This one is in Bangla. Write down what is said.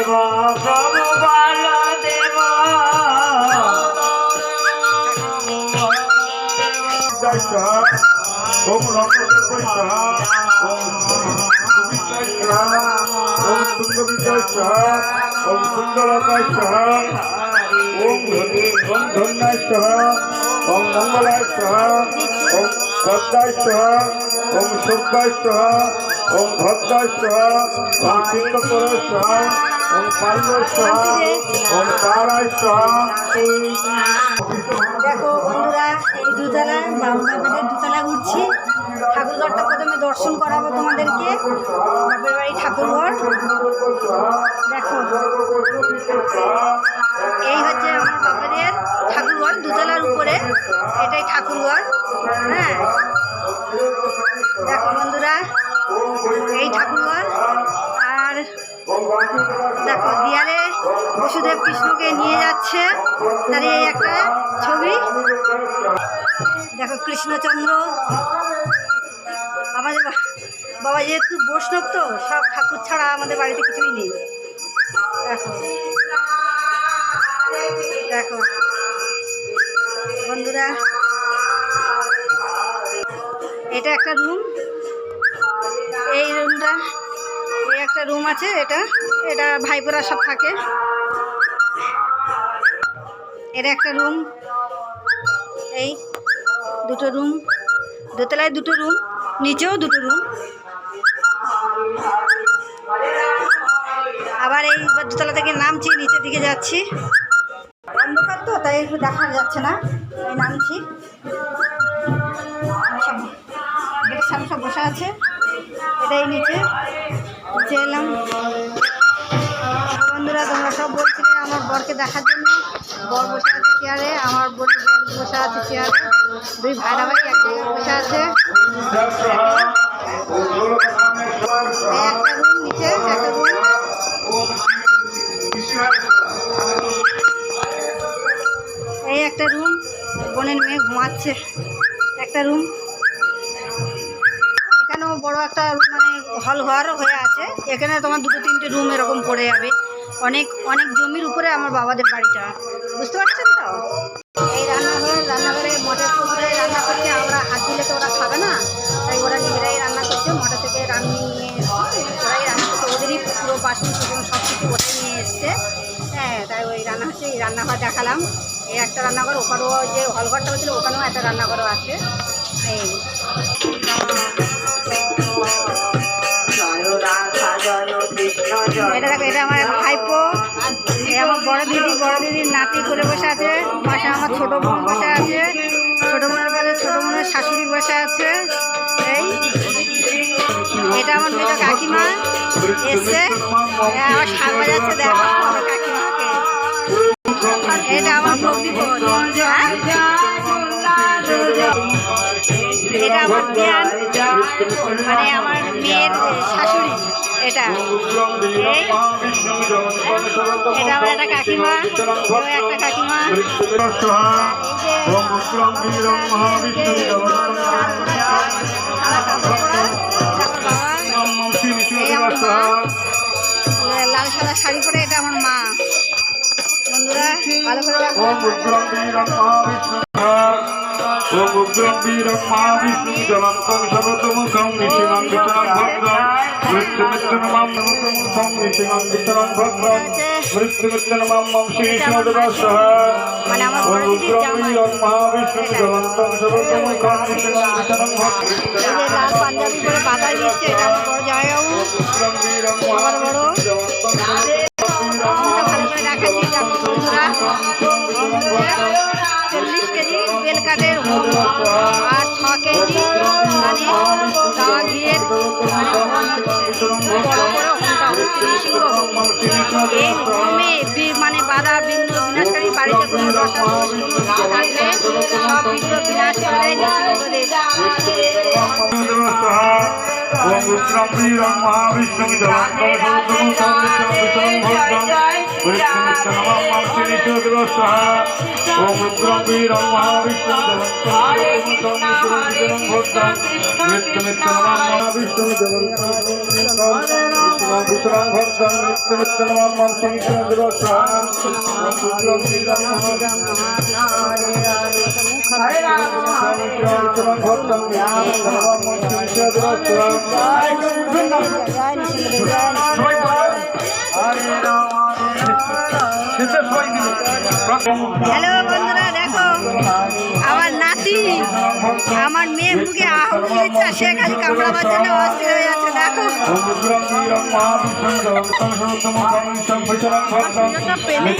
দেব প্রভু বলদেব ওম রঙ্গদেব ওম সুন্দরবিদ্যায় ওম সুন্দরতায় ওম ধন্যায় ওম মঙ্গলায় ওম ভদ্রায় ওম সৌভায় ওম ভদ্রায় ওম চিত্তকরায় ওম পাল্যয় ওম তারায় দেখো বন্ধুরা, এই দুতলা বাপের দুতলা ঘুরছি। ঠাকুরঘরটা প্রথমে দর্শন করাবো তোমাদেরকে। বাপের বাড়ি ঠাকুরঘর দেখো, এই হচ্ছে আমার বাপের ঠাকুরঘর, দুতলার উপরে এটাই ঠাকুরঘর। হ্যাঁ দেখো বন্ধুরা, এই ঠাকুরঘর। আর দেখো দেয়ালে বসুদেব কৃষ্ণকে নিয়ে যাচ্ছে, তার এই একটা ছবি। দেখো কৃষ্ণচন্দ্র। আমাদের বাবা যেহেতু বৈষ্ণব, তো সব ঠাকুর ছাড়া আমাদের বাড়িতে কিছুই নেই। দেখো দেখো বন্ধুরা, এটা একটা রুম। এই রুমটা, এই একটা রুম আছে, এটা ভাইপোরা সব থাকে। এটা একটা রুম, এই দুটো রুম, দোতলায় দুটো রুম, নিচেও দুটো রুম। আবার এই দোতলা থেকে নামছি, নিচের দিকে যাচ্ছি। অন্ধকার তো, তাই একটু দেখা যাচ্ছে না। এই নামছি, সব গেটের সামনে সব বসা আছে। এটাই নিচে এলাম। বন্ধুরা, তোমরা সব বলছিলে আমার বরকে দেখার জন্য। বর বসে আছে চেয়ারে, আমার বোনের বর বসে আছে চেয়ারে। দুই ভাইরা ভাই এক জায়গায় বসে আছে। একটা রুম, নিচে একটা রুম। এই একটা রুম, বোনের মেয়ে ঘুমাচ্ছে। একটা রুম, এখানেও বড় একটা মানে হল ঘর হয়ে আছে। এখানে তোমার দুটো তিনটে রুম এরকম পড়ে যাবে। অনেক অনেক জমির উপরে আমার বাবাদের বাড়িটা, বুঝতে পারছেন তো। এই রান্নাঘরে মটর করে রান্না করছে। আমরা হাত দিলে তো ওরা খাবে না, তাই ওরা নিজেরাই রান্না করছে। মটর থেকে নিয়ে ওরাই রান্না করছে। ওদেরই পুরো বাসন সব কিছু ওটাই নিয়ে এসছে। হ্যাঁ, তাই ওই রান্না হচ্ছে। এই রান্নাঘর দেখালাম। এই একটা রান্নাঘর, ওখানেও যে হলঘরটা হচ্ছিল ওখানেও একটা রান্নাঘরও আছে। এই এটা দেখো, এটা আমার ভাইপো, এই আমার বড় দিদির নাতি করে বসে আছে। পাশে আমার ছোট বোন বসে আছে, ছোট বোনের পাশে ছোট বোনের শাশুড়ি বসে আছে। এই এটা আমার মেয়ে কাকিমা এসছে, আমার শাক বাজাচ্ছে। দেখো আমার কাকিমাকে। এটা আমার বৌদি বোন। এটা আমার বিয়ান, মানে আমার মেয়ের শাশুড়ি। এটা আমার একটা কাকিমা, একটা কাকিমা। লাল সাদা শাড়ি পরে, এটা আমার মা। বন্ধুরা ভালো করে দেখো। ওম উগ্রম বীরম মহাবিষ্ণু জলন্তং সর্বতোমুখং নিশিমং বিচরং ভদ্রং মৃত্যুমিত্যনমাম নমতমুখং নিশিমং বিচরং ভদ্রং মৃত্যুমিত্যনমাম মম শ্রীষ্ণদেবস্যঃ। ওম উগ্রম বীরম মহাবিষ্ণু জলন্তং সর্বতোমুখং নিশিমং বিচরং ভদ্রং। লাল পাঞ্জাবি করে বাধা দিচ্ছে, এটা আমার বড় জামাইবাবু। আমার বড় ভালো করে দেখাচ্ছি। বন্ধুরা 40 কেজি বেল কাঠের আর 6 কেজি মানে গাওয়া ঘিয়ের মানে বড় বড় হোমটা হচ্ছে। এই হোমে মানে বাধা বিঘ্ন বিনাশকারী, বাড়িতে কোনো দশা দোষ কোনো থাকলে সব বিঘ্ন বিনাশ করে ওম উগ্রম বীরম মহাবিষ্ণু জলন্তং সর্বতোমুখং নিশিমং বিচরং ভদ্রং মৃত্যুমিত্যনমাম মম শ্রীষ্ণদেবস্যঃ। ওম উগ্রম বীরম মহাবিষ্ণু জলন্তং সর্বতোমুখং নিশিমং বিচরং ভদ্রং মৃত্যুমিত্যনমাম মহাবিষ্ণু জলন্তং विश्राम भक्तं नित्य नित्य नमामि संचन्द्र स्वाहा शुक्लं श्रीराम हरे राम विश्राम भक्तं नमामि संचन्द्र स्वाहा হ্যালো বন্ধুরা, দেখো আমার নাতি, আমার মেয়ে মুখে আহুতি দিচ্ছে, সে খালি কামড়াবার জন্য অস্থির হয়ে যাচ্ছে। দেখো পেলে